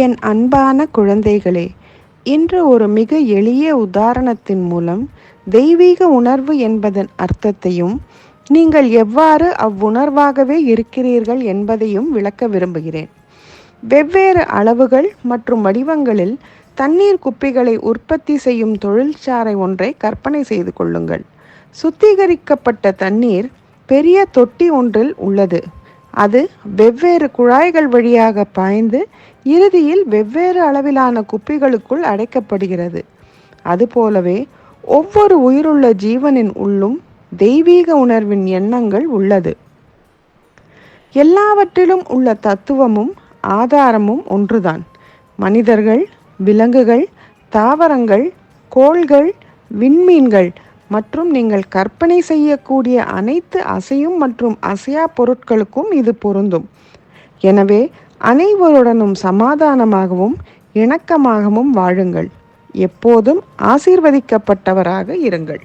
என் அன்பான குழந்தைகளே, இன்று ஒரு மிக எளிய உதாரணத்தின் மூலம் தெய்வீக உணர்வு என்பதன் அர்த்தத்தையும் நீங்கள் எவ்வாறு அவ்வுணர்வாகவே இருக்கிறீர்கள் என்பதையும் விளக்க விரும்புகிறேன். வெவ்வேறு அளவுகள் மற்றும் வடிவங்களில் தண்ணீர் குப்பிகளை உற்பத்தி செய்யும் தொழிற்சாலை ஒன்றை கற்பனை செய்து கொள்ளுங்கள். சுத்திகரிக்கப்பட்ட தண்ணீர் பெரிய தொட்டி ஒன்றில் உள்ளது. அது வெவ்வேறு குழாய்கள் வழியாக பாய்ந்து இறுதியில் வெவ்வேறு அளவிலான குப்பிகளுக்குள் அடைக்கப்படுகிறது. அதுபோலவே ஒவ்வொரு உயிருள்ள ஜீவனின் உள்ளும் தெய்வீக உணர்வின் எண்ணங்கள் உள்ளது. எல்லாவற்றிலும் உள்ள தத்துவமும் ஆதாரமும் ஒன்றுதான். மனிதர்கள், விலங்குகள், தாவரங்கள், கோள்கள், விண்மீன்கள் மற்றும் நீங்கள் கற்பனை செய்யக்கூடிய அனைத்து அசையும் மற்றும் அசையா பொருட்களுக்கும் இது பொருந்தும். எனவே அனைவருடனும் சமாதானமாகவும் இணக்கமாகவும் வாழுங்கள். எப்போதும் ஆசீர்வதிக்கப்பட்டவராக இருங்கள்.